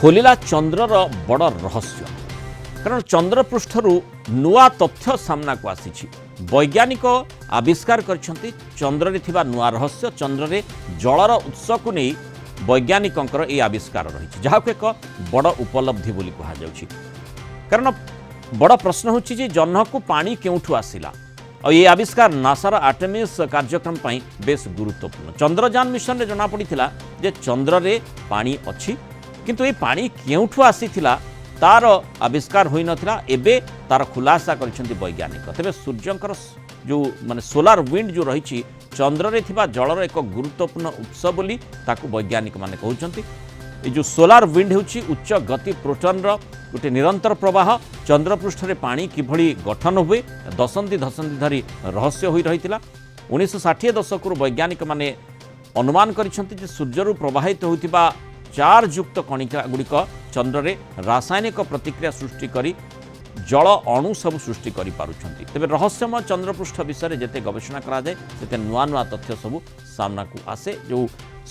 खोलिला चंद्रर बड़ रहस्य कारण चंद्रपृष्ठर नुआ तथ्य सामना को आसी वैज्ञानिक आविष्कार करछंती चंद्र थिबा नुआ रहस्य चंद्र रे जलर उत्स को नहीं वैज्ञानिकंकर ये आविष्कार रही जहाँ एक बड़ उपलब्धि बोली कहा जाउछि कारण बड़ प्रश्न होछि जे जह्न को पानी केउठु आसिला और ये आविष्कार नासार आर्टेमिस कार्यक्रम पई बेस गुरुत्वपूर्ण चंद्रयान मिशन रे जना पड़िथिला जे चंद्र रे पानी अछि किंतु ये पानी केउठु आसीथिला तार आविष्कार होई नथिला एबे तार खुलासा करछंती वैज्ञानिक तबे सूर्यंकर जो माने सोलार विंड जो रही चंद्र रे थिबा जलर एक गुरुत्वपूर्ण उत्स बोली ताकू वैज्ञानिक माने कहउछंती ये जो सोलार विंड होची उच्च गति प्रोटॉन रो गोटे निरंतर प्रवाह चंद्रपृष्ठ रे पानी किभली गठन हुए दशंधि धरी रहस्य होई रहितिला 1960 दशक वैज्ञानिक माने अनुमान करिसंती जे सूर्यरु प्रवाहित होतिबा चार्ज युक्त कणिका गुड़िक चंद्र रे रासायनिक प्रतिक्रिया सृष्टि करी जल अणु सब सृष्टि करि पारुछंती तेबे रहस्यमय चंद्रपृष्ठ विषय जेते गवेषणा करा जाए सेते नुआ नुआ तथ्य सब सामना को आसे जो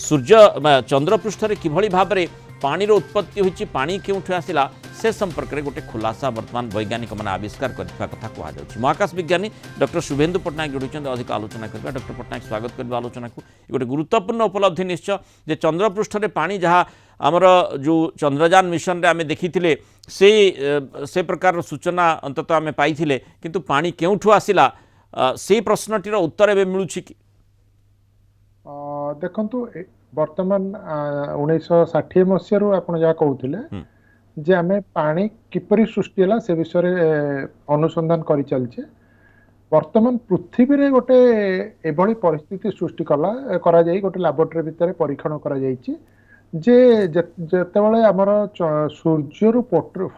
सूर्य चंद्रपृष्ठ रे किभली भाव रे पानी रो उत्पत्ति होची पानी केउठु आसिला से संपर्क में गोटे खुलासा वर्तमान वैज्ञानिक मैंने आविष्कार करथिबा कथा कहा जाउछि महाकाश विज्ञानी डॉक्टर शुभेन्दु पट्टनायक जोड़ुछन्ते अधिक आलोचना करबा डॉक्टर पट्टनायक स्वागत करबा आलोचना को गोटे गुरुत्वपूर्ण उपलब्धि निश्चय जे चंद्रपृष्ठ रे पानी जहाँ आमर जो चंद्रयान मिशन रे आमे देखिथिले से प्रकार सूचना अंततः आमे पाइथिले किंतु पानी केउठु आसिला से प्रश्नटीर उत्तर एबे मिलुछि कि देखंतु वर्तमान 1960 मसीह आपण जहाँ कहते जे आमे पानी किपरि सृष्टि है से विषय अनुसंधान करी चलछे वर्तमान पृथ्वी रे गोटे एभली परिस्थिति सृष्टि करा जाई गोटे लैबोरेटरी भितर परीक्षण करा जाईची जे जेतेबेले हमर सूर्य रु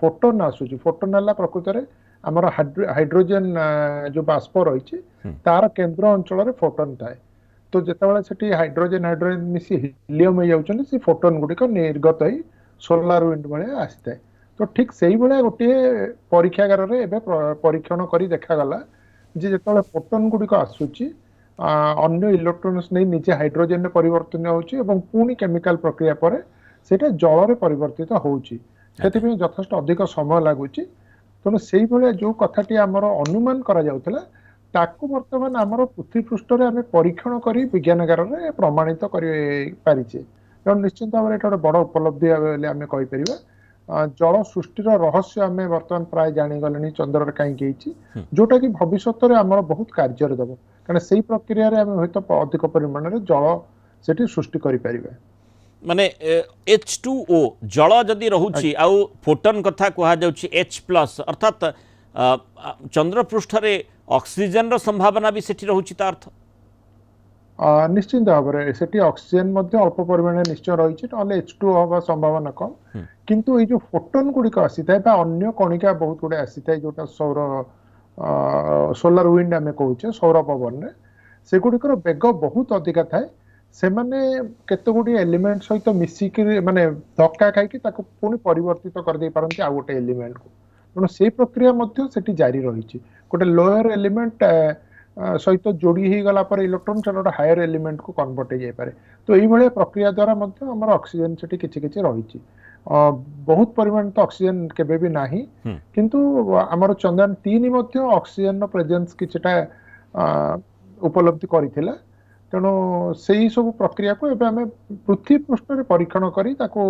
फोटोन आसुची फोटोन हला प्रकृत रे हमर हाइड्रोजन जो बाष्प रही तार केंद्र अंचल रे फोटोन थाए तो जितेबाला से हाइड्रोजन मिसी हिलियम हो जाउछन से फोटोन गुड़िक निर्गत ही सोलार विंड भाया आसी थाए तो ठीक से ही भाया गोटे परीक्षागार रे परीक्षण करी देखा गला जे जितेबाला फोटोन गुड़िक आसुची अन्य इलेक्ट्रॉन्स नहीं निजे हाइड्रोजन रे परिवर्तन होउची एवं पुनी केमिकल प्रक्रिया पर सेटा जल रे परिवर्तित होउची सेति यथेष्ट अधिक समय लागुची तेणु से भाया जो कथाटी आमर अनुमान करा जाउथला ताकू वर्तमान आमर पृथ्वी पृष्ठ रे आमे परीक्षण करी विज्ञानगार रे प्रमाणित करि पारिछे तेणु निश्चित भाव में गोटे बड़ उपलब्धि बोली आमे कहि परिबा जल सृष्टिर रहस्य आमे वर्तमान प्राय जानी गलेनी चंद्र रे कहीं जोटा कि भविष्य रे आमर बहुत कार्य रे दबो कारण सेही प्रक्रिया रे आमे होइतो अधिक परिमाण रे जल सेठी सृष्टि करि परिबा माने H2O जल जदि रहुछि आउ फोटोन कथा कहा जाउछि H+ अर्थात चंद्रपृष्ठ रे ऑक्सीजन रो संभावना भी सेठी रहुछि ता अर्थ निश्चित भाव में सेठी ऑक्सीजन मध्य अल्प परिमाण निश्चय रही है H2O हवा संभावना कम किंतु ये जो फोटोन गुड़िक आसी था अन्य कणिका बहुत गुड़े आसी था जोटा सौर सोलार विंड आम कहे सौर पवन रे से गुड़िकर बेग बहुत अधिका थाए से माने केते गुडी एलिमेंट सहित मिसिक माने धक्का खाई पुणी परिवर्तित कर दे पारंती आ गोटे एलिमेंट को तेणु से प्रक्रिया मध्य सेठी जारी रही गोटे लोअर एलिमेंट सहित जोड़ी हो गला पर इलेक्ट्रॉन से गोटे हायर एलिमेंट को कन्वर्ट हो जाए पारे तो यही प्रक्रिया द्वारा मध्य हमर ऑक्सीजन सेठी किछि किछि रही बहुत परिमाण तो ऑक्सीजन केबे भी नाही किंतु हमर चंद्रयान 3 मध्य ऑक्सीजन नो प्रेजेंस किछटा उपलब्धि करिथिला तेणु से ही सब प्रक्रिया को एबे हमें पृथ्वी पृष्ठ रे परीक्षण करी ताको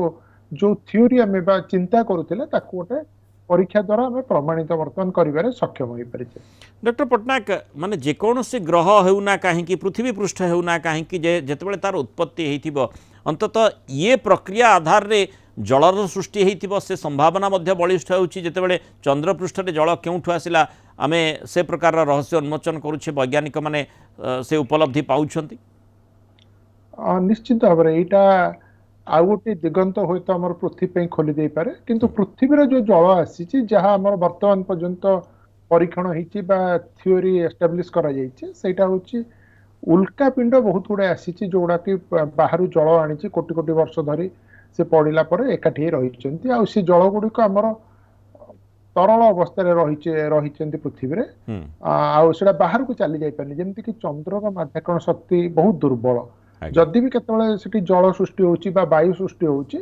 जो थ्योरी हमें बा चिंता करूथिले ताको गोटे परीक्षा द्वारा हमें प्रमाणित वर्तमान करिबारे सक्षम होई परिचे डॉक्टर पट्टनायक माने जेकोनोसी ग्रह हेउना काहेकि पृथ्वी पृष्ठ हेउना काहेकि जेतेबेले तार उत्पत्ति हेइथिबो अंततः ये प्रक्रिया आधार रे जलर सृष्टि हेइथिबो से संभावना मध्य बलिष्ठ होउची जेतेबेले चंद्रपृष्ठ रे जल केउठु आसिला आमे से प्रकार रहस्य उन्मोचन करूछे वैज्ञानिक माने से उपलब्धि पाउछंती निश्चित भाव में एटा आ गोटे दिगंत हो तो आम पृथ्वी खोली दे पारे किंतु पृथ्वी जो जल आसी जहाँ आम वर्तमान पर्यंत परीक्षण होती थ्योरी एस्टाब्लिश करा सेटा हूँ उल्का पिंड बहुत गुड़े आसी जोड़ा कि बाहर जल आनी कोटि कोटि वर्ष धरी से पड़ा पर एकाठी रही से जल गुड़िक आमर तरल अवस्था रही पृथ्वी आउटा बाहर को चली जापारे जमीक कि चंद्रर माध्याकरण शक्ति बहुत दुर्बल जदि भी केतबेले सेठी जल सृष्टि होउची बा वायु सृष्टि होउची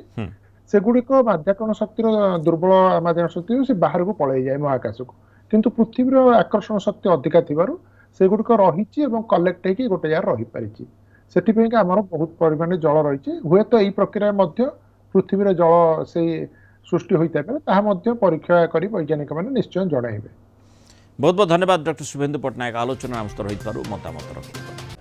ସେଗୁଡ଼ିକ ମାଧ୍ୟାକର୍ଷଣ ଶକ୍ତିର ଦୁର୍ବଳ ମାଧ୍ୟାକର୍ଷଣ ଶକ୍ତି ସେ ବାହାରକୁ ପଳେଇ ଯାଏ ମହାକାଶକୁ, କିନ୍ତୁ ପୃଥିବୀର ଆକର୍ଷଣ ଶକ୍ତି ଅଧିକା ଥିବାରୁ ସେଗୁଡ଼ିକ ରହିଛି ଏବଂ କଲେକ୍ଟ ହେଇକି ଗୋଟେ ଜାଗାରେ ରହିପାରିଛି। ସେଥିପାଇଁକା ଆମର ବହୁତ ପରିମାଣରେ ଜଳ ରହିଛି। ହୁଏତ ଏଇ ପ୍ରକ୍ରିୟା ମଧ୍ୟ ପୃଥିବୀର ଜଳ ସେଇ ସୃଷ୍ଟି ହୋଇଥାଇପାରେ, ତାହା ମଧ୍ୟ ପରୀକ୍ଷା କରି ବୈଜ୍ଞାନିକମାନେ ନିଶ୍ଚୟ ଜଣାଇବେ। बहुत बहुत धन्यवाद डॉक्टर शुभेन्दु पट्टनायक आलोचना आम सहित मतामत रखिए।